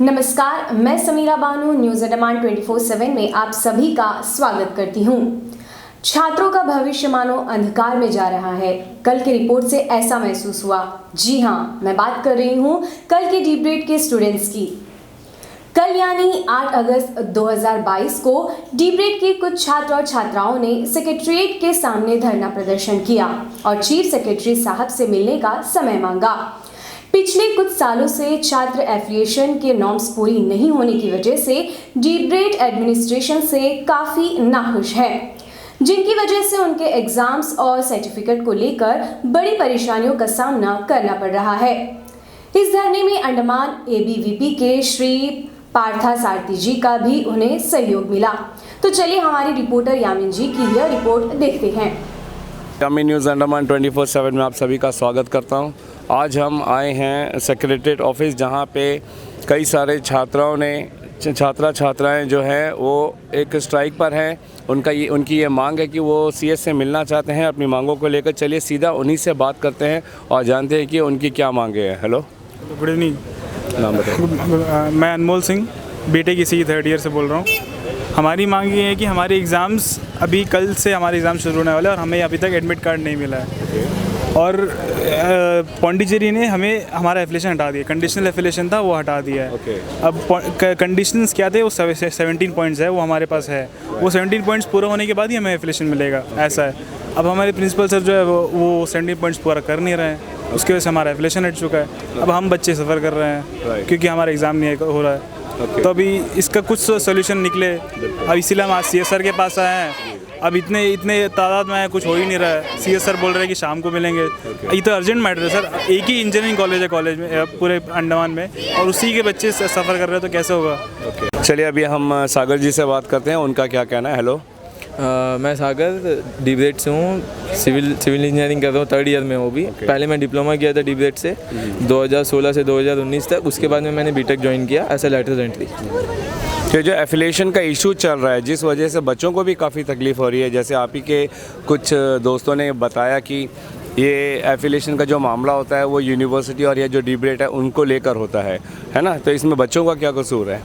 नमस्कार, मैं समीरा बानू न्यूज़ अंडमान 24/7 में आप सभी का स्वागत करती हूं। छात्रों का भविष्य मानो अंधकार में जा रहा है। कल की रिपोर्ट से ऐसा महसूस हुआ। जी हां, मैं बात कर रही हूं कल के डीप ग्रेड के स्टूडेंट्स की। कल यानी 8 अगस्त 2022 को डीप ग्रेड के कुछ छात्र और छात्राओं ने सेक्रेटरीट के सामने धरना प्रदर्शन किया और चीफ सेक्रेटरी साहब से मिलने का समय मांगा। पिछले कुछ सालों से छात्र एफिलिएशन के नॉर्म्स पूरी नहीं होने की वजह से डीप ग्रेड एडमिनिस्ट्रेशन से काफ़ी नाखुश है, जिनकी वजह से उनके एग्जाम्स और सर्टिफिकेट को लेकर बड़ी परेशानियों का सामना करना पड़ रहा है। इस धरने में अंडमान एबीवीपी के श्री पार्था सारथी जी का भी उन्हें सहयोग मिला। तो चलिए हमारी रिपोर्टर यामिन जी की यह रिपोर्ट देखते हैं। यामिन न्यूज़ अंडमान 24/7 में आप सभी का स्वागत करता हूं। आज हम आए हैं सेक्रेटरीट ऑफिस, जहां पे कई सारे छात्राएं जो हैं वो एक स्ट्राइक पर हैं। उनकी ये मांग है कि वो सीएस से मिलना चाहते हैं अपनी मांगों को लेकर। चलिए सीधा उन्हीं से बात करते हैं और जानते हैं कि उनकी क्या मांगे हैं। Hello, good evening. नाम बताइए। मैं अनमोल सिंह बीटेक इसी 3rd ईयर से बोल रहा हूँ। हमारी मांग ये है कि हमारे एग्ज़ाम्स अभी कल से हमारे एग्ज़ाम शुरू होने वाले हैं और हमें अभी तक एडमिट कार्ड नहीं मिला है। और पौंडीचेरी ने हमें हमारा एफिलिएशन हटा दिया। कंडीशनल एफिलिएशन था, वो हटा दिया है। अब कंडीशंस क्या थे, वो 17 पॉइंट्स है, वो हमारे पास है। वो 17 पॉइंट्स पूरा होने के बाद ही हमें एफिलिएशन मिलेगा, ऐसा है। अब हमारे प्रिंसिपल सर जो है वो 17 पॉइंट्स पूरा कर नहीं रहे हैं, उसकी वजह से हमारा एफिलिएशन हट चुका है। अब हम बच्चे सफ़र कर रहे हैं क्योंकि हमारा एग्ज़ाम नहीं हो रहा है। तो अभी इसका कुछ सोल्यूशन निकले। अब इसीलिए हम आज सीएस सर के पास आए हैं। अब इतने तादाद में कुछ हो ही नहीं रहा है। सीएस सर बोल रहे हैं कि शाम को मिलेंगे। ये तो अर्जेंट मैटर है सर। एक ही इंजीनियरिंग कॉलेज है कॉलेज में पूरे अंडमान में, और उसी के बच्चे सफ़र कर रहे हैं, तो कैसे होगा। चलिए अभी हम सागर जी से बात करते हैं, उनका क्या कहना है। हेलो, मैं सागर डीप ग्रेड से हूँ। सिविल इंजीनियरिंग कर रहा हूँ, 3rd ईयर में। वो भी पहले मैं डिप्लोमा किया था डीप ग्रेड से 2016 से 2019 तक। उसके बाद में मैंने बीटेक ज्वाइन किया एज ए लेटर एंट्री। तो जो एफिलिएशन का इशू चल रहा है, जिस वजह से बच्चों को भी काफ़ी तकलीफ़ हो रही है, जैसे आप ही के कुछ दोस्तों ने बताया कि ये एफिलिएशन का जो मामला होता है वो यूनिवर्सिटी और ये जो डीप ग्रेड है उनको लेकर होता है ना। तो इसमें बच्चों का क्या कसूर है?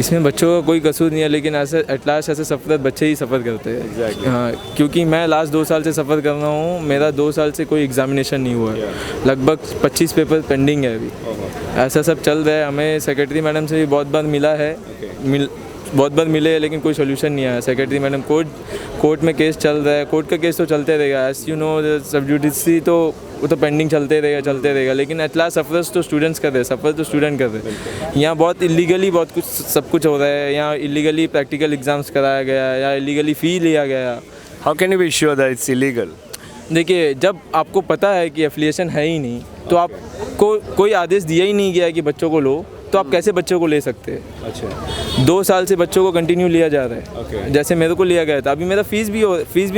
इसमें बच्चों का कोई कसूर नहीं है, लेकिन ऐसे एट लास्ट ऐसे सफ़र बच्चे ही सफ़र करते हैं। Exactly. हाँ, क्योंकि मैं लास्ट 2 साल से सफ़र कर रहा हूँ। मेरा 2 साल से कोई एग्जामिनेशन नहीं हुआ है। लगभग 25 पेपर पेंडिंग है अभी। ऐसा सब चल रहा है। हमें सेक्रेटरी मैडम से भी बहुत बार मिला है, बहुत बार मिले हैं, लेकिन कोई सोल्यूशन नहीं आया। सेक्रेटरी मैडम कोर्ट में केस चल रहा है। कोर्ट का केस तो चलते रहेगा, एस यू नो सब्जुडिशरी, तो वो तो पेंडिंग चलते रहेगा। लेकिन एट लास्ट सफ़र तो स्टूडेंट्स कर रहे हैं, सफ़र तो स्टूडेंट कर रहे हैं। यहाँ बहुत इलीगली बहुत कुछ सब कुछ हो रहा है। यहाँ इलीगली प्रैक्टिकल एग्ज़ाम्स कराया गया या इलीगली फ़ी लिया गया। How can you be sure that it's illegal? देखिए, जब आपको पता है कि एफिलिएशन है ही नहीं, तो आपको कोई आदेश दिया ही नहीं गया है कि बच्चों को लो, तो आप कैसे बच्चों को ले सकते हैं? अच्छा, 2 साल से बच्चों को कंटिन्यू लिया जा रहा है। जैसे मेरे को लिया गया था। अभी मेरा फीस भी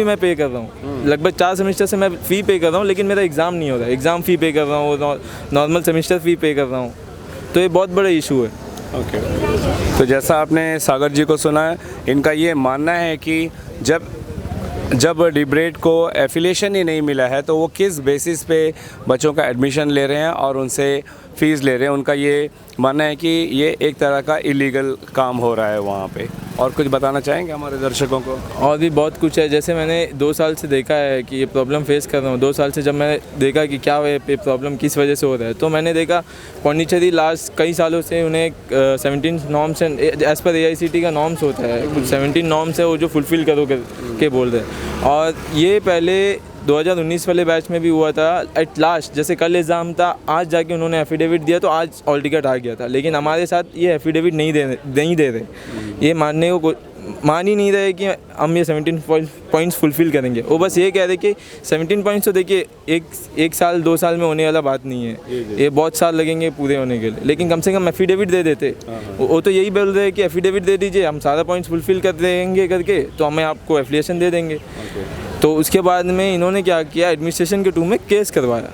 मैं पे कर रहा हूँ। लगभग 4 सेमेस्टर से मैं फ़ी पे कर रहा हूँ, लेकिन मेरा एग्ज़ाम नहीं हो रहा है। एग्ज़ाम फ़ी पे कर रहा हूँ, नॉर्मल सेमेस्टर फ़ी पे कर रहा हूँ। तो ये बहुत बड़ा इशू है। तो जैसा आपने सागर जी को सुना है, इनका ये मानना है कि जब डीप ग्रेड को एफिलिएशन ही नहीं मिला है, तो वो किस बेसिस पे बच्चों का एडमिशन ले रहे हैं और उनसे फ़ीस ले रहे हैं। उनका ये मानना है कि ये एक तरह का इलीगल काम हो रहा है वहाँ पे। और कुछ बताना चाहेंगे हमारे दर्शकों को? और भी बहुत कुछ है। जैसे मैंने 2 साल से देखा है कि ये प्रॉब्लम फेस कर रहा हूँ। 2 साल से जब मैंने देखा कि क्या ये प्रॉब्लम किस वजह से हो रहा है, तो मैंने देखा पौंडीचेरी लास्ट कई सालों से उन्हें 17 नॉर्म्स एज़ पर AICTE का नॉर्म्स होता है, कुछ 17 नॉर्म्स है वो जो फुलफ़िल करो के बोल रहे हैं। और ये पहले 2019 वाले बैच में भी हुआ था। एट लास्ट जैसे कल एग्ज़ाम था, आज जाके उन्होंने एफिडेविट दिया, तो आज ऑल टिकट आ गया था। लेकिन हमारे साथ ये एफिडेविट नहीं दे रहे। ये मान ही नहीं रहे कि हम ये 17 पॉइंट्स फुलफ़िल करेंगे। वो बस ये कह रहे कि 17 पॉइंट्स तो देखिए एक साल 2 साल में होने वाला बात नहीं है। ये बहुत साल लगेंगे पूरे होने के लिए। लेकिन कम से कम एफिडेविट दे देते। वो तो यही बोल रहे हैं कि एफिडेविट दे दीजिए, हम सारा पॉइंट्स फुलफ़िल कर देंगे करके, तो हमें आपको एफिलिएशन दे देंगे। तो उसके बाद में इन्होंने क्या किया, एडमिनिस्ट्रेशन के टू में केस करवाया।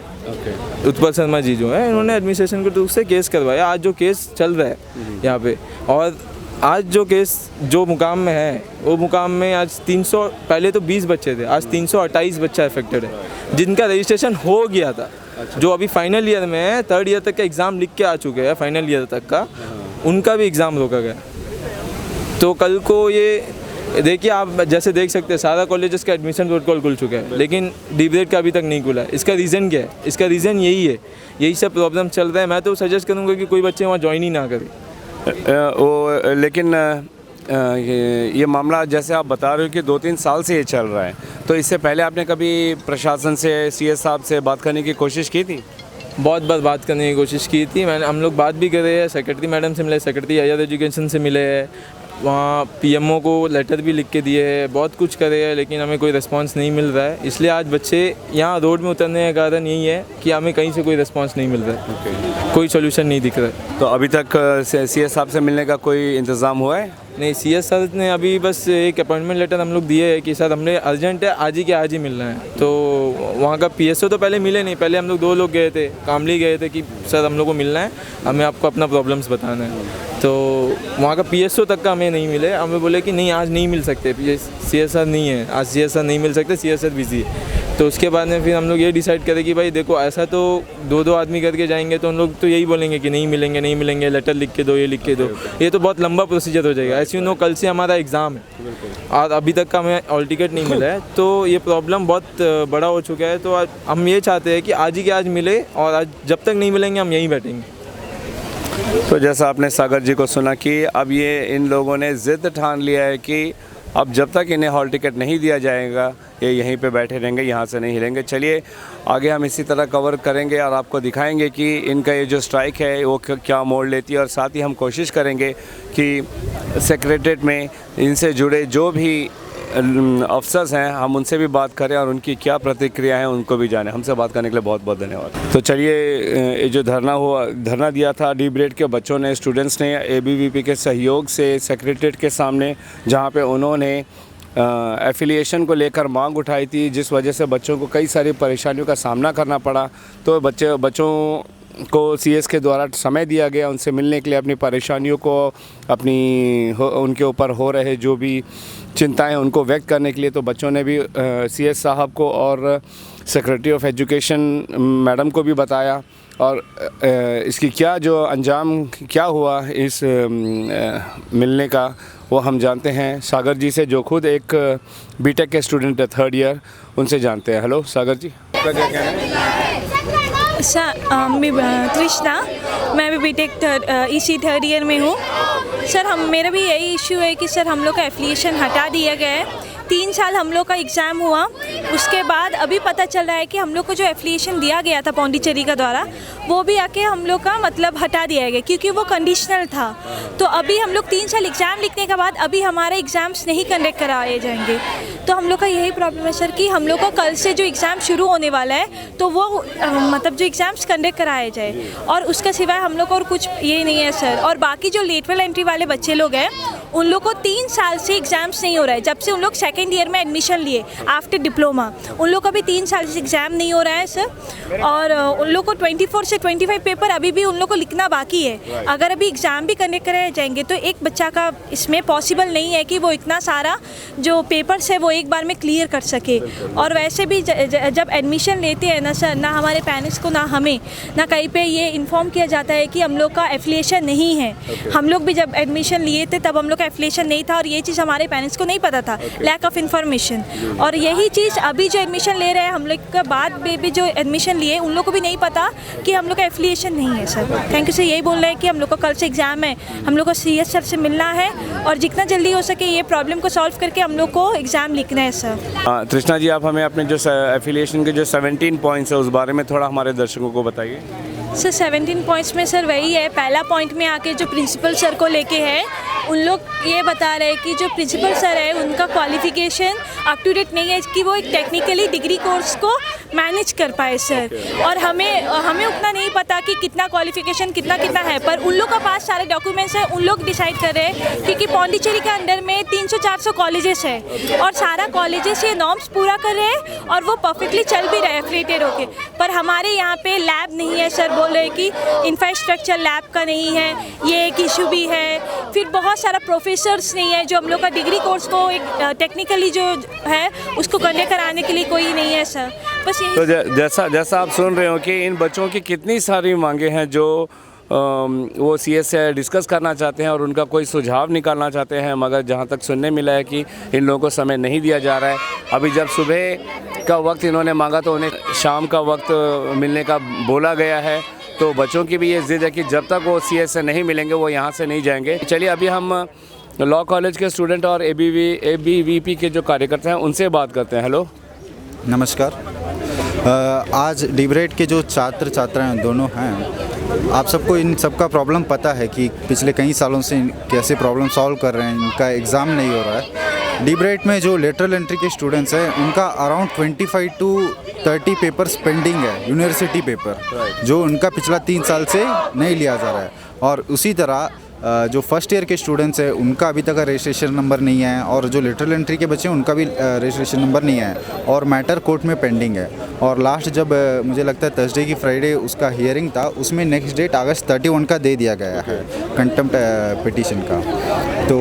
उत्पल शर्मा जी जो है, इन्होंने एडमिनिस्ट्रेशन के टू से केस करवाया। आज जो केस चल रहा है यहाँ पे, और आज जो केस जो मुकाम में है, वो मुकाम में आज 300, पहले तो 20 बच्चे थे, आज 328 बच्चा अफेक्टेड है, जिनका रजिस्ट्रेशन हो गया था। जो अभी फाइनल ईयर में है, 3rd ईयर तक का एग्ज़ाम लिख के आ चुके हैं, फाइनल ईयर तक का, उनका भी एग्ज़ाम रोका गया। तो कल को ये देखिए, आप जैसे देख सकते हैं सारा कॉलेजेस का एडमिशन प्रोटोकॉल खुल चुका है, लेकिन डी-ब्रेड का अभी तक नहीं खुला है। इसका रीज़न क्या है? इसका रीज़न यही है, यही सब प्रॉब्लम चल रहा है। मैं तो सजेस्ट करूँगा कि कोई बच्चे वहाँ ज्वाइन ही ना करें। लेकिन ये मामला जैसे आप बता रहे हो कि 2-3 साल से ये चल रहा है, तो इससे पहले आपने कभी प्रशासन से, CS साहब से बात करने की कोशिश की थी? बहुत बार बात करने की कोशिश की थी मैंने, हम लोग बात भी कर रहे हैं, सेक्रेटरी मैडम से मिले, सेक्रेटरी हायर एजुकेशन से मिले हैं, वहाँ PMO को लेटर भी लिख के दिए हैं, बहुत कुछ करे हैं, लेकिन हमें कोई रिस्पांस नहीं मिल रहा है। इसलिए आज बच्चे यहाँ रोड में उतरने का कारण यही है कि हमें कहीं से कोई रिस्पांस नहीं मिल रहा है, कोई सोल्यूशन नहीं दिख रहा है। तो अभी तक CS साहब से मिलने का कोई इंतज़ाम हुआ है? नहीं, CS सर ने अभी बस एक अपॉइंटमेंट लेटर हम लोग दिए है कि सर हमने अर्जेंट है, आज ही के आज ही मिलना है। तो वहाँ का PSO तो पहले मिले नहीं, पहले हम लोग 2 लोग गए थे, कामली गए थे कि सर हम लोग को मिलना है, हमें आपको अपना प्रॉब्लम्स बताना है। तो वहाँ का PSO तक का हमें नहीं मिले, हमें बोले कि नहीं आज नहीं मिल सकते, CS सर नहीं है, आज CS सर नहीं मिल सकते, CS सर बिजी है। तो उसके बाद में फिर हम लोग ये डिसाइड करें कि भाई देखो, ऐसा तो 2-2 आदमी करके जाएंगे तो उन लोग तो यही बोलेंगे कि नहीं मिलेंगे, नहीं मिलेंगे, लेटर लिख के दो, ये लिख के दो, ये तो बहुत लंबा प्रोसीजर हो जाएगा। ऐसे नो कल से हमारा एग्ज़ाम है और अभी तक का हमें हॉल टिकट नहीं मिला है, तो ये प्रॉब्लम बहुत बड़ा हो चुका है। तो हम ये चाहते हैं कि आज ही के आज मिले, और आज जब तक नहीं मिलेंगे हम यहीं बैठेंगे। तो जैसा आपने सागर जी को सुना कि अब ये इन लोगों ने ज़िद ठान लिया है कि अब जब तक इन्हें हॉल टिकट नहीं दिया जाएगा ये यहीं पे बैठे रहेंगे, यहाँ से नहीं हिलेंगे। चलिए आगे हम इसी तरह कवर करेंगे और आपको दिखाएंगे कि इनका ये जो स्ट्राइक है वो क्या मोड़ लेती है, और साथ ही हम कोशिश करेंगे कि सेक्रेटरीट में इनसे जुड़े जो भी अफसर्स हैं हम उनसे भी बात करें और उनकी क्या प्रतिक्रिया है उनको भी जाने। हमसे बात करने के लिए बहुत बहुत धन्यवाद। तो चलिए, ये जो धरना दिया था डी-ब्रेड के बच्चों ने, स्टूडेंट्स ने ABVP के सहयोग से सेक्रेटरीट के सामने, जहाँ पे उन्होंने एफिलिएशन को लेकर मांग उठाई थी, जिस वजह से बच्चों को कई सारी परेशानियों का सामना करना पड़ा। तो बच्चों को CS के द्वारा समय दिया गया उनसे मिलने के लिए, अपनी परेशानियों को, उनके ऊपर हो रहे जो भी चिंताएं उनको व्यक्त करने के लिए। तो बच्चों ने भी CS साहब को और सेक्रेटरी ऑफ एजुकेशन मैडम को भी बताया, और इसकी क्या जो अंजाम क्या हुआ इस मिलने का वो हम जानते हैं सागर जी से, जो खुद एक BTech के स्टूडेंट है, 3rd ईयर, उनसे जानते हैं। हेलो सागर जी, आपका क्या कहना है? सर मैं कृष्णा, मैं भी BTech इसी 3rd ईयर में हूँ। सर मेरा भी यही इशू है कि सर हम लोग का एफिलिएशन हटा दिया गया है। 3 साल हम लोग का एग्ज़ाम हुआ, उसके बाद अभी पता चल रहा है कि हम लोग को जो एफिलिएशन दिया गया था पौंडीचेरी का द्वारा, वो भी आके हम लोग का मतलब हटा दिया गया, क्योंकि वो कंडीशनल था। तो अभी हम लोग 3 साल एग्ज़ाम लिखने के बाद अभी हमारे एग्ज़ाम्स नहीं कंडक्ट कराए जाएंगे। तो हम लोग का यही प्रॉब्लम है सर कि हम लोग का कल से जो एग्ज़ाम शुरू होने वाला है तो वो मतलब जो एग्ज़ाम्स कंडक्ट कराए जाए, और उसका सिवाय हम लोग और कुछ ये नहीं है सर। और बाकी जो लेटरल एंट्री वाले बच्चे लोग हैं उन लोग को 3 साल से एग्ज़ाम्स नहीं हो रहा है, जब से उन लोग 2nd ईयर में एडमिशन लिए आफ्टर डिप्लोमा, उन लोग का भी 3 साल से एग्ज़ाम नहीं हो रहा है सर। और उन लोग को 24 से 25 पेपर अभी भी उन लोग को लिखना बाकी है। अगर अभी एग्ज़ाम भी कंडक्ट कराए जाएंगे तो एक बच्चा का इसमें पॉसिबल नहीं है कि वो इतना सारा जो पेपर्स है वो एक बार में क्लियर कर सके। और वैसे भी जब एडमिशन लेते हैं ना सर, ना हमारे पेरेंट्स को, ना हमें, ना कहीं पे ये इन्फॉर्म किया जाता है कि हम लोग का एफिलिएशन नहीं है। हम लोग भी जब एडमिशन लिए थे तब हम लोग का एफिलिएशन नहीं था, और ये चीज़ हमारे पेरेंट्स को नहीं पता था, लैक ऑफ इन्फॉर्मेशन। और यही चीज़ अभी जो एडमिशन ले रहे हैं हम लोग का बाद में भी जो एडमिशन लिए उन लोग को भी नहीं पता कि हम लोग का एफिलिएशन नहीं है सर। थैंक यू सर, यही बोल रहे हैं कि हम लोग का कल से एग्ज़ाम है, हम लोग को CS सर से मिलना है और जितना जल्दी हो सके ये प्रॉब्लम को सॉल्व करके हम लोग को एग्ज़ाम लिखना है सर। कृष्णा जी, आप हमें अपने जो एफिलिएशन के जो 17 पॉइंट्स है उस बारे में थोड़ा हमारे दर्शकों को बताइए। सर 17 पॉइंट्स में सर वही है, पहला पॉइंट में आके जो प्रिंसिपल सर को लेके है, उन लोग ये बता रहे हैं कि जो प्रिंसिपल सर है उनका क्वालिफ़िकेशन अप टू डेट नहीं है कि वो एक टेक्निकली डिग्री कोर्स को मैनेज कर पाए सर। और हमें उतना नहीं पता कि कितना क्वालिफ़िकेशन कितना है, पर उन लोग का पास सारे डॉक्यूमेंट्स हैं, उन लोग डिसाइड कर रहे हैं क्योंकि पौंडीचेरी के अंडर में 300-400 कॉलेजेस है और सारा कॉलेजेस ये नॉर्म्स पूरा कर रहे हैं और वो परफेक्टली चल भी रहे हैं एफिलिएटेड होके। पर हमारे यहाँ पे लैब नहीं है सर, बोल रहे हैं कि इंफ्रास्ट्रक्चर लैब का नहीं है, ये एक इशू भी है। फिर बहुत सारा प्रोफेसर्स नहीं है जो हम लोग का डिग्री कोर्स को एक टेक्निकली जो है उसको कंडक्ट कराने के लिए कोई नहीं है सर। बस यही। तो जैसा आप सुन रहे हो कि इन बच्चों की कितनी सारी मांगे हैं जो वो सीएस से डिस्कस करना चाहते हैं और उनका कोई सुझाव निकालना चाहते हैं, मगर जहाँ तक सुनने मिला है कि इन लोगों को समय नहीं दिया जा रहा है। अभी जब सुबह का वक्त इन्होंने मांगा तो उन्हें शाम का वक्त मिलने का बोला गया है। तो बच्चों की भी ये ज़िद है कि जब तक वो सीएस से नहीं मिलेंगे वो यहाँ से नहीं जाएंगे। चलिए अभी हम लॉ कॉलेज के स्टूडेंट और एबीवीपी के जो कार्यकर्ता हैं उनसे बात करते हैं। हेलो, नमस्कार। आज डिब्रेट के जो छात्र छात्राएं दोनों हैं, आप सबको इन सबका प्रॉब्लम पता है कि पिछले कई सालों से कैसे प्रॉब्लम सॉल्व कर रहे हैं। इनका एग्ज़ाम नहीं हो रहा है। डिब्रेट में जो लेटरल एंट्री के स्टूडेंट्स हैं उनका अराउंड 25 to 30 पेपर्स पेंडिंग है, यूनिवर्सिटी पेपर, जो उनका पिछला 3 साल से नहीं लिया जा रहा है। और उसी तरह जो फर्स्ट ईयर के स्टूडेंट्स हैं उनका अभी तक रजिस्ट्रेशन नंबर नहीं है, और जो लेटरल एंट्री के बच्चे हैं उनका भी रजिस्ट्रेशन नंबर नहीं है, और मैटर कोर्ट में पेंडिंग है। और लास्ट जब मुझे लगता है थर्सडे की फ्राइडे उसका हियरिंग था, उसमें नेक्स्ट डेट अगस्त 31 का दे दिया गया है कंटेम्प्ट पिटीशन का। तो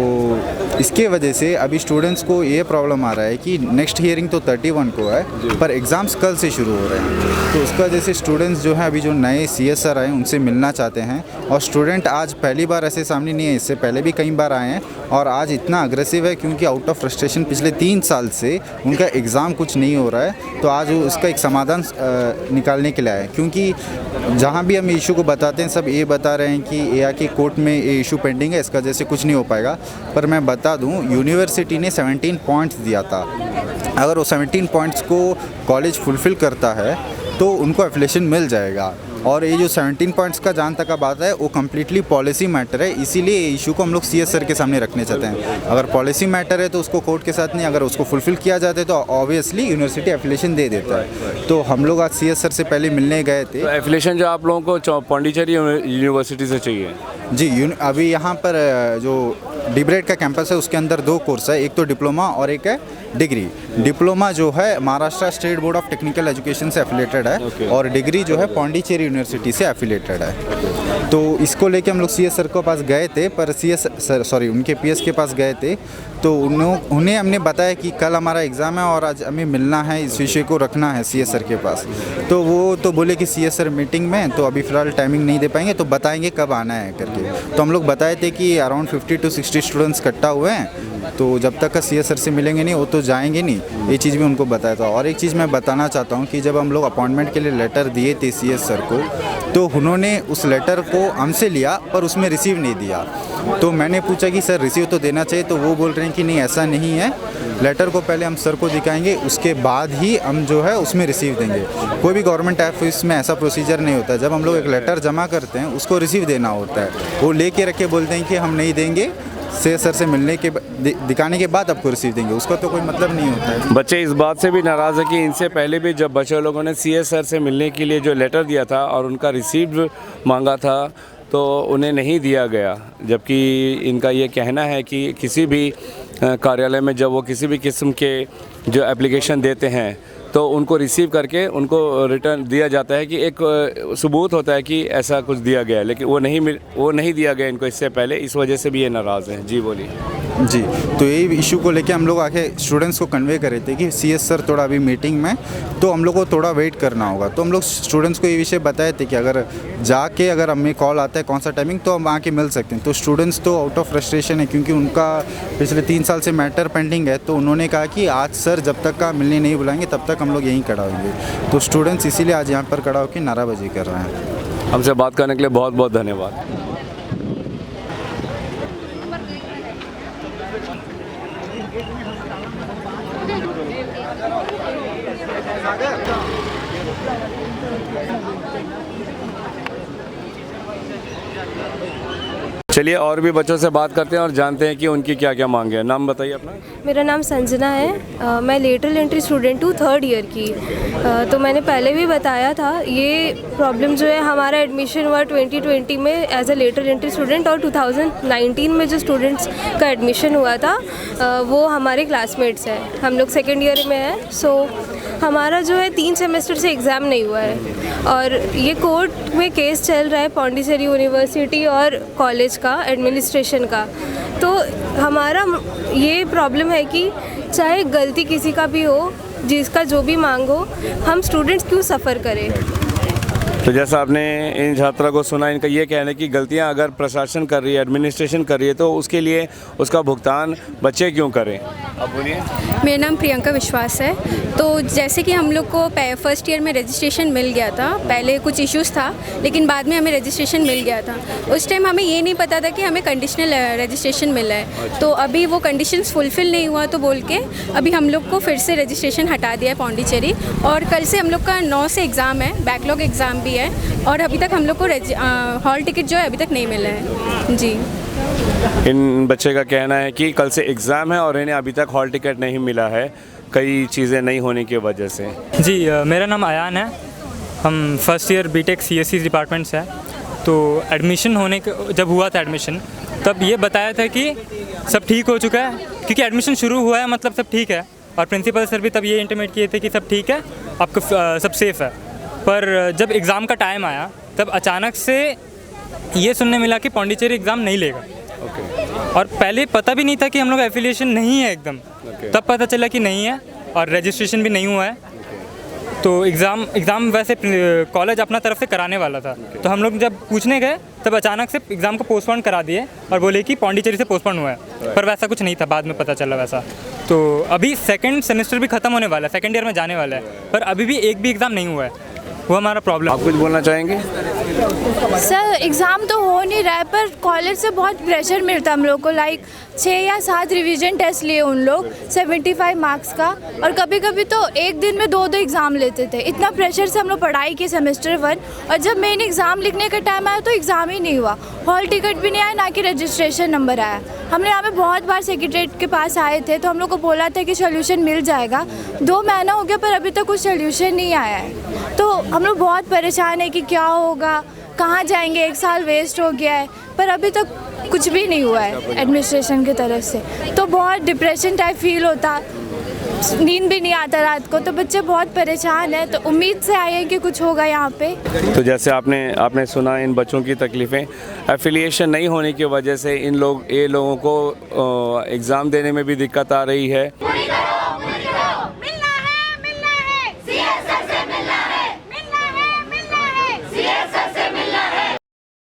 इसके वजह से अभी स्टूडेंट्स को ये प्रॉब्लम आ रहा है कि नेक्स्ट हियरिंग तो 31 को है, पर एग्ज़ाम्स कल से शुरू हो रहे हैं। तो उसका वजह से स्टूडेंट्स जो हैं अभी जो नए CSR आए उनसे मिलना चाहते हैं। और स्टूडेंट आज पहली बार ऐसे सामने नहीं है, इससे पहले भी कई बार आए हैं, और आज इतना अग्रेसिव है क्योंकि आउट ऑफ फ्रस्ट्रेशन पिछले 3 साल से उनका एग्ज़ाम कुछ नहीं हो रहा है। तो आज वो उसका एक समाधान निकालने के लिए आए, क्योंकि जहाँ भी हम इशू को बताते हैं सब ये बता रहे हैं कि या कि कोर्ट में ये इशू पेंडिंग है, इसका जैसे कुछ नहीं हो पाएगा। पर मैं बता दूं, यूनिवर्सिटी ने 17 पॉइंट्स दिया था। अगर वो 17 पॉइंट्स को कॉलेज फुलफ़िल करता है तो उनको एफिलिएशन मिल जाएगा। और ये जो 17 पॉइंट्स का जहाँ तक बात है वो कम्प्लीटली पॉलिसी मैटर है, इसीलिए ये इशू को हम लोग CS सर के सामने रखने चाहते हैं। अगर पॉलिसी मैटर है तो उसको कोर्ट के साथ नहीं, अगर उसको फुलफ़िल किया जाता है तो ऑब्वियसली यूनिवर्सिटी एफिलिएशन दे देता है। तो हम लोग आज CS सर से पहले मिलने गए थे। तो एफिलिएशन जो आप लोगों को पौंडीचेरी यूनिवर्सिटी से चाहिए? जी, अभी यहाँ पर जो डिब्रेट का कैंपस है उसके अंदर 2 कोर्स है, एक तो डिप्लोमा और एक है डिग्री। डिप्लोमा जो है Maharashtra state board of technical education से एफिलेटेड है, और डिग्री जो है पौंडीचेरी यूनिवर्सिटी से एफिलेटेड है। तो इसको लेके हम लोग CS सर के पास गए थे, पर उनके PS के पास गए थे। तो उन्हें हमने बताया कि कल हमारा एग्ज़ाम है और आज हमें मिलना है, इस विषय को रखना है CS सर के पास। तो वो तो बोले कि CS सर मीटिंग में, तो अभी फ़िलहाल टाइमिंग नहीं दे पाएंगे, तो बताएंगे कब आना है करके। तो हम लोग बताए थे कि अराउंड 50 to 60 स्टूडेंट्स इकट्ठा हुए हैं, तो जब तक का CS सर से मिलेंगे नहीं वो तो जाएंगे नहीं, ये चीज़ भी उनको बताया था। और एक चीज़ मैं बताना चाहता हूँ कि जब हम लोग अपॉइंटमेंट के लिए लेटर दिए थे CS सर को, तो उन्होंने उस लेटर को हमसे लिया पर उसमें रिसीव नहीं दिया। तो मैंने पूछा कि सर रिसीव तो देना चाहिए, तो वो बोल रहे हैं कि नहीं ऐसा नहीं है, लेटर को पहले हम सर को दिखाएंगे उसके बाद ही हम जो है उसमें रिसीव देंगे। कोई भी गवर्नमेंट ऑफिस में ऐसा प्रोसीजर नहीं होता है। जब हम लोग एक लेटर जमा करते हैं उसको रिसीव देना होता है, वो लेके रख के बोलते हैं कि हम नहीं देंगे, सर से मिलने के दिखाने के बाद आपको रिसीव देंगे, उसका तो कोई मतलब नहीं होता है। बच्चे इस बात से भी नाराज़ है कि इनसे पहले भी जब बच्चे लोगों ने CS सर से मिलने के लिए जो लेटर दिया था और उनका रिसीव मांगा था तो उन्हें नहीं दिया गया, जबकि इनका ये कहना है कि किसी भी कार्यालय में जब वो किसी भी किस्म के जो एप्लीकेशन देते हैं तो उनको रिसीव करके उनको रिटर्न दिया जाता है कि एक सबूत होता है कि ऐसा कुछ दिया गया है, लेकिन वो नहीं दिया गया इनको इससे पहले, इस वजह से भी ये नाराज़ हैं। जी बोलिए। जी, तो यही इशू को लेके हम लोग आके स्टूडेंट्स को कन्वे कर रहे थे कि CS सर थोड़ा अभी मीटिंग में, तो हम लोग को थोड़ा वेट करना होगा। तो हम लोग स्टूडेंट्स को ये विषय बताए थे कि अगर हमें कॉल आता है कौन सा टाइमिंग, तो हम आके मिल सकते हैं। तो स्टूडेंट्स तो आउट ऑफ फ्रस्ट्रेशन है क्योंकि उनका पिछले 3 साल से मैटर पेंडिंग है। तो उन्होंने कहा कि आज सर जब तक का मिलने नहीं बुलाएंगे तब तक हम लोग यहीं खड़ा होंगे। तो स्टूडेंट्स इसीलिए आज यहाँ पर खड़ा होकर नाराबाजी कर रहे हैं। हमसे बात करने के लिए बहुत बहुत धन्यवाद। चलिए और भी बच्चों से बात करते हैं और जानते हैं कि उनकी क्या क्या मांग है। नाम बताइए अपना। मेरा नाम संजना है। मैं लेटरल एंट्री स्टूडेंट हूँ 3rd ईयर की। तो मैंने पहले भी बताया था ये प्रॉब्लम जो है, हमारा एडमिशन हुआ 2020 में as a lateral entry student, और 2019 में जो स्टूडेंट्स का एडमिशन हुआ था वो हमारे क्लासमेट्स हैं। हम लोग 2nd ईयर में हैं। सो हमारा जो है 3 सेमेस्टर से एग्ज़ाम नहीं हुआ है, और ये कोर्ट में केस चल रहा है पौंडीचेरी यूनिवर्सिटी और कॉलेज का एडमिनिस्ट्रेशन का। तो हमारा ये प्रॉब्लम है कि चाहे गलती किसी का भी हो, जिसका जो भी मांग हो, हम स्टूडेंट्स क्यों सफ़र करें। तो जैसा आपने इन छात्रों को सुना, इनका ये कहना है कि गलतियां अगर प्रशासन कर रही है, एडमिनिस्ट्रेशन कर रही है, तो उसके लिए उसका भुगतान बच्चे क्यों करें। अब बोलिए। मेरा नाम प्रियंका विश्वास है। तो जैसे कि हम लोग को फर्स्ट ईयर में रजिस्ट्रेशन मिल गया था, पहले कुछ इश्यूज़ था लेकिन बाद में हमें रजिस्ट्रेशन मिल गया था। उस टाइम हमें ये नहीं पता था कि हमें कंडीशनल रजिस्ट्रेशन मिला है, तो अभी वो कंडीशंस फुलफ़िल नहीं हुआ तो बोल के अभी हम लोग को फिर से रजिस्ट्रेशन हटा दिया है पौंडीचेरी। और कल से हम लोग का 9 से एग्ज़ाम है, बैकलॉग एग्ज़ाम भी है और अभी तक हम लोग को हॉल टिकट जो है अभी तक नहीं मिला है जी। इन बच्चे का कहना है कि कल से एग्ज़ाम है और इन्हें अभी तक हॉल टिकट नहीं मिला है, कई चीज़ें नहीं होने की वजह से। जी मेरा नाम आयान है। हम first year BTech CSC department से है। तो एडमिशन होने के जब हुआ था एडमिशन, तब ये बताया था कि सब ठीक हो चुका है, क्योंकि एडमिशन शुरू हुआ है मतलब सब ठीक है। और प्रिंसिपल सर भी तब ये इंटीमेट किए थे कि सब ठीक है, आपको सब सेफ़ है। पर जब एग्ज़ाम का टाइम आया तब अचानक से ये सुनने मिला कि पौंडीचेरी एग्ज़ाम नहीं लेगा। और पहले पता भी नहीं था कि हम लोग एफिलिएशन नहीं है एकदम। तब पता चला कि नहीं है और रजिस्ट्रेशन भी नहीं हुआ है। तो एग्ज़ाम वैसे कॉलेज अपना तरफ से कराने वाला था। तो हम लोग जब पूछने गए तब अचानक से एग्ज़ाम को पोस्टपोन करा दिए और बोले कि पौंडीचेरी से पोस्टपोन हुआ है। पर वैसा कुछ नहीं था, बाद में पता चला वैसा। तो अभी सेकंड सेमेस्टर भी ख़त्म होने वाला है, सेकंड ईयर में जाने वाला है, पर अभी भी एक भी एग्ज़ाम नहीं हुआ है। वो हमारा प्रॉब्लम। आप कुछ बोलना चाहेंगे? सर एग्ज़ाम तो हो नहीं रहा है, पर कॉलेज से बहुत प्रेशर मिलता है हम लोग को। लाइक 6 या 7 रिवीजन टेस्ट लिए उन लोग 75 मार्क्स का, और कभी कभी तो एक दिन में 2 एग्ज़ाम लेते थे। इतना प्रेशर से हम लोग पढ़ाई की सेमेस्टर 1, और जब मेन एग्ज़ाम लिखने का टाइम आया तो एग्ज़ाम ही नहीं हुआ, हॉल टिकट भी नहीं आया, ना कि रजिस्ट्रेशन नंबर आया। हमने यहाँ पे बहुत बार सेक्रेटरीट के पास आए थे, तो हम लोग को बोला था कि सोल्यूशन मिल जाएगा। 2 महीना हो गया पर अभी तक कुछ सोल्यूशन नहीं आया है। तो हम लोग बहुत परेशान है कि क्या होगा, कहाँ जाएंगे, 1 साल वेस्ट हो गया है, पर अभी तक कुछ भी नहीं हुआ है एडमिनिस्ट्रेशन की तरफ से। तो बहुत डिप्रेशन टाइप फील होता, नींद भी नहीं आता रात को, तो बच्चे बहुत परेशान हैं। तो उम्मीद से आए हैं कि कुछ होगा यहाँ पे। तो जैसे आपने सुना इन बच्चों की तकलीफ़ें, एफिलिएशन नहीं होने की वजह से ये लोगों को एग्ज़ाम देने में भी दिक्कत आ रही है।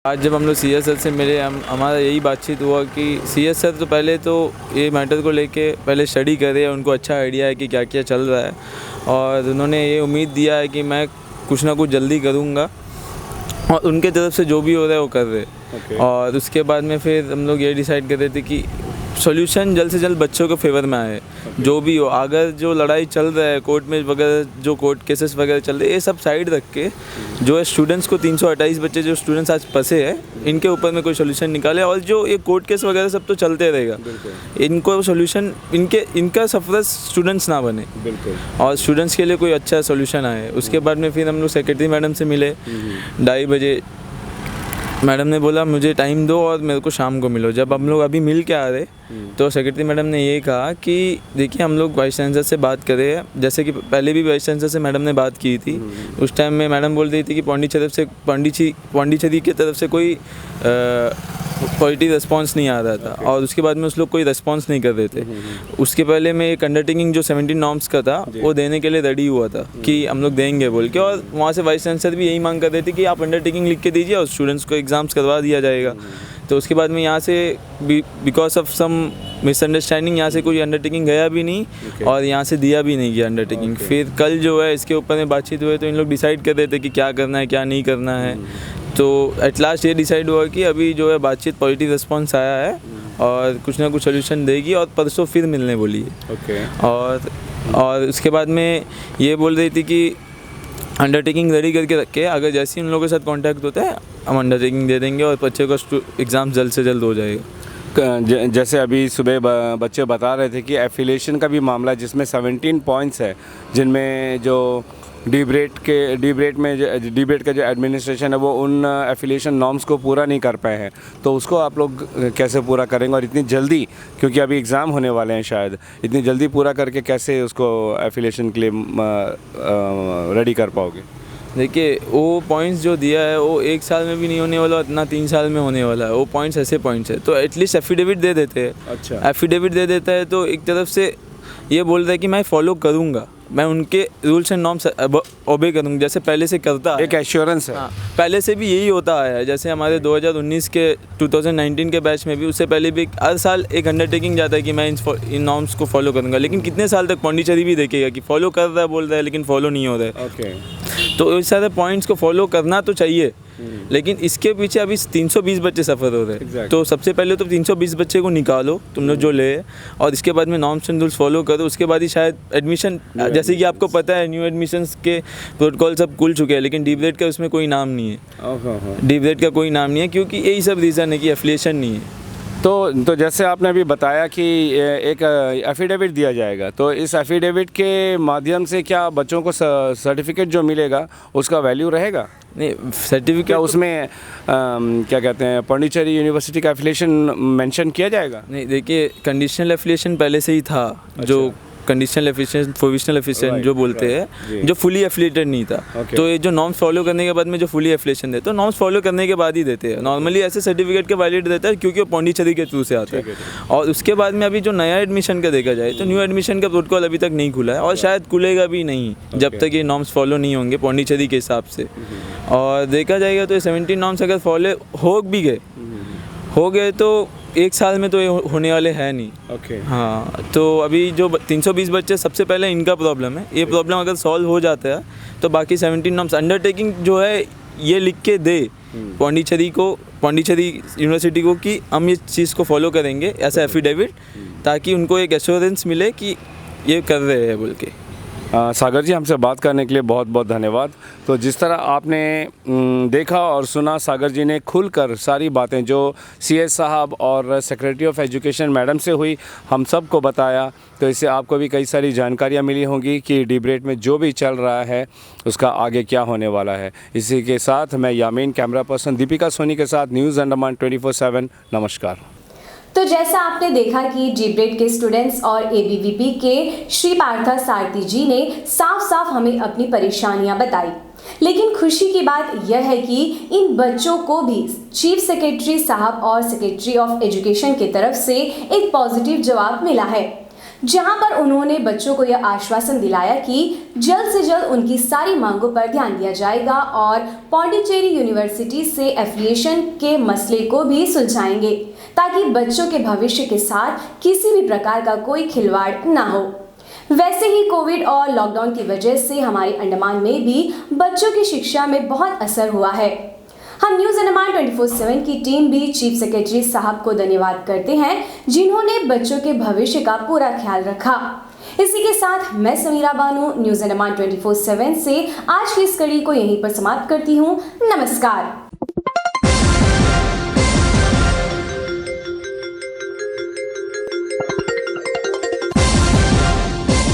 आज जब हम लोग सी एस सर से मिले, हमारा यही बातचीत हुआ कि सी एस सर तो पहले तो ये मैटर को लेके पहले स्टडी करे, उनको अच्छा आइडिया है कि क्या क्या चल रहा है, और उन्होंने ये उम्मीद दिया है कि मैं कुछ ना कुछ जल्दी करूँगा, और उनके तरफ से जो भी हो रहा है वो कर रहे। और उसके बाद में फिर हम लोग ये डिसाइड कर रहे थे कि सॉल्यूशन जल्द से जल्द बच्चों के फेवर में आए, जो भी हो। अगर जो लड़ाई चल रहा है कोर्ट में वगैरह, जो कोर्ट केसेस वगैरह चल रहे हैं, ये सब साइड रख के जो है स्टूडेंट्स को 328 बच्चे जो स्टूडेंट्स आज फंसे हैं, इनके ऊपर में कोई सोल्यूशन निकाले। और जो ये कोर्ट केस वगैरह सब तो चलते रहेगा, इनको सोल्यूशन इनका सफर स्टूडेंट्स ना बने, और स्टूडेंट्स के लिए कोई अच्छा सोल्यूशन आए। उसके बाद में फिर हम लोग सेक्रेटरी मैडम से मिले 2:30 बजे। मैडम ने बोला मुझे टाइम दो और मेरे को शाम को मिलो। जब हम लोग अभी मिल के आ रहे तो सेक्रेटरी मैडम ने ये कहा कि देखिए हम लोग वाइस चांसलर से बात करें, जैसे कि पहले भी वाइस चांसलर से मैडम ने बात की थी। उस टाइम में मैडम बोल रही थी कि पौंडीचेरी की तरफ से कोई पॉजिटिव रिस्पांस नहीं आ रहा था, और उसके बाद में उस लोग कोई रिस्पांस नहीं कर रहे थे। उसके पहले में एक अंडरटेकिंग जो 17 नॉर्म्स का था वो देने के लिए रेडी हुआ था कि हम लोग देंगे बोल के, और वहाँ से वाइस चांसलर भी यही मांग कर रहे थे कि आप अंडरटेकिंग लिख के दीजिए और स्टूडेंट्स को एग्ज़ाम्स करवा दिया जाएगा। तो उसके बाद में यहाँ से बिकॉज ऑफ सम मिसअंडरस्टैंडिंग यहाँ से कोई अंडरटेकिंग गया भी नहीं और यहाँ से दिया भी नहीं गया अंडरटेकिंग। फिर कल जो है इसके ऊपर में बातचीत हुई, तो इन लोग डिसाइड कर रहे थे कि क्या करना है क्या नहीं करना है। तो एट लास्ट ये डिसाइड हुआ कि अभी जो है बातचीत पॉजिटिव रिस्पांस आया है और कुछ ना कुछ सोल्यूशन देगी, और परसों फिर मिलने बोली है। और उसके बाद में ये बोल रही थी कि अंडरटेकिंग रेडी करके रखे, अगर जैसे ही उन लोगों के साथ कांटेक्ट होता है हम अंडरटेकिंग दे देंगे और बच्चे का एग्ज़ाम जल्द से जल्द हो जाएगा। जैसे अभी सुबह बच्चे बता रहे थे कि एफिलिएशन का भी मामला है, जिसमें 17 पॉइंट्स है, जिनमें जो डिबेट का जो एडमिनिस्ट्रेशन है वो उन एफिलिएशन नॉर्म्स को पूरा नहीं कर पाए हैं। तो उसको आप लोग कैसे पूरा करेंगे, और इतनी जल्दी, क्योंकि अभी एग्ज़ाम होने वाले हैं शायद, इतनी जल्दी पूरा करके कैसे उसको एफिलिएशन के लिए रेडी कर पाओगे? देखिए वो पॉइंट्स जो दिया है वो 1 साल में भी नहीं होने वाला, इतना 3 साल में होने वाला है। वो पॉइंट्स ऐसे पॉइंट्स है, तो एटलीस्ट एफिडेविट दे देते हैं। अच्छा, एफिडेविट दे देता है तो एक तरफ से ये बोल रहा है कि मैं फॉलो करूँगा, मैं उनके रूल्स एंड नॉर्म्स ओबे करूँगा जैसे पहले से करता है। एक एश्योरेंस है। हाँ, पहले से भी यही होता आया है। जैसे हमारे 2019 के 2019 के बैच में भी, उससे पहले भी हर साल एक अंडरटेकिंग जाता है कि मैं इन नॉर्म्स को फॉलो करूँगा, लेकिन कितने साल तक पौंडीचेरी भी देखेगा कि फॉलो कर रहा है, बोल रहा है, लेकिन फॉलो नहीं हो रहा है। ओके। तो इस सारे पॉइंट्स को फॉलो करना तो चाहिए, लेकिन इसके पीछे अभी 320 बच्चे सफ़र हो रहे हैं। तो सबसे पहले तो 320 बच्चे को निकालो तुम लोग जो ले, और इसके बाद में नॉर्म्स एंड रूल्स फॉलो करो। उसके बाद ही शायद एडमिशन, जैसे कि आपको पता है न्यू एडमिशन्स के प्रोटोकॉल सब खुल चुके हैं, लेकिन डीब्रेड का उसमें कोई नाम नहीं है। डीब्रेड का कोई नाम नहीं है क्योंकि यही सब रीज़न है कि एफिलिएशन नहीं है। तो जैसे आपने अभी बताया कि एक एफिडेविट दिया जाएगा, तो इस एफिडेविट के माध्यम से क्या बच्चों को सर्टिफिकेट जो मिलेगा उसका वैल्यू रहेगा? नहीं, सर्टिफिकेट क्या उसमें क्या कहते हैं, पौंडीचेरी यूनिवर्सिटी का एफिलिएशन मेंशन किया जाएगा? नहीं, देखिए कंडीशनल एफिलिएशन पहले से ही था। जो कंडीशनल एफिशिएंट, प्रोविजनल एफिशिएंट जो बोलते हैं, जो फुली एफिलिएटेड नहीं था। तो ये जो नॉर्म्स फॉलो करने के बाद में जो फुली एफिलिएशन देते, तो नॉर्म्स फॉलो करने के बाद ही देते हैं। नॉर्मली ऐसे सर्टिफिकेट के वैलिड देता है क्योंकि वो पौंडीचेरी के थ्रू से आता है। और उसके बाद में अभी जो नया एडमिशन का देखा जाए तो न्यू एडमिशन का प्रोटोकॉल अभी तक नहीं खुला है, और शायद खुलेगा भी नहीं जब तक ये नॉर्म्स फॉलो नहीं होंगे पौंडीचेरी के हिसाब से। और देखा जाएगा तो 17 नॉर्म्स अगर फॉलो हो गए तो एक साल में तो ये होने वाले हैं नहीं। ओके। हाँ, तो अभी जो 320 बच्चे, सबसे पहले इनका प्रॉब्लम है। ये प्रॉब्लम अगर सॉल्व हो जाता है तो बाकी 17 नॉर्म्स अंडरटेकिंग जो है ये लिख के दे पौंडीचेरी यूनिवर्सिटी को कि हम इस चीज़ को फॉलो करेंगे, ऐसा एफिडेविट, ताकि उनको एक एश्योरेंस मिले कि ये कर रहे हैं बोल के। सागर जी, हमसे बात करने के लिए बहुत बहुत धन्यवाद। तो जिस तरह आपने देखा और सुना, सागर जी ने खुलकर सारी बातें जो CS साहब और सेक्रेटरी ऑफ एजुकेशन मैडम से हुई हम सब को बताया, तो इससे आपको भी कई सारी जानकारियाँ मिली होंगी कि डीब्रेड में जो भी चल रहा है उसका आगे क्या होने वाला है। इसी के साथ मैं यामीन, कैमरा पर्सन दीपिका सोनी के साथ न्यूज़ अंडमान 24/7। नमस्कार। तो जैसा आपने देखा कि डीब्रेड के स्टूडेंट्स और ABVP के श्री पार्था सारथी जी ने साफ साफ हमें अपनी परेशानियां बताई, लेकिन खुशी की बात यह है कि इन बच्चों को भी चीफ सेक्रेटरी साहब और सेक्रेटरी ऑफ एजुकेशन की तरफ से एक पॉजिटिव जवाब मिला है, जहां पर उन्होंने बच्चों को यह आश्वासन दिलाया कि जल्द से जल्द उनकी सारी मांगों पर ध्यान दिया जाएगा और पौंडीचेरी यूनिवर्सिटी से एफिलिएशन के मसले को भी सुलझाएंगे, ताकि बच्चों के भविष्य के साथ किसी भी प्रकार का कोई खिलवाड़ ना हो। वैसे ही कोविड और लॉकडाउन की वजह से हमारे अंडमान में भी बच्चों की शिक्षा में बहुत असर हुआ है। हम न्यूज़ अंडमान 24/7 की टीम भी चीफ सेक्रेटरी साहब को धन्यवाद करते हैं, जिन्होंने बच्चों के भविष्य का पूरा ख्याल रखा। इसी के साथ मैं समीरा बानू न्यूज़ अंडमान 24/7 से आज की इस कड़ी को यहीं पर समाप्त करती हूँ। नमस्कार।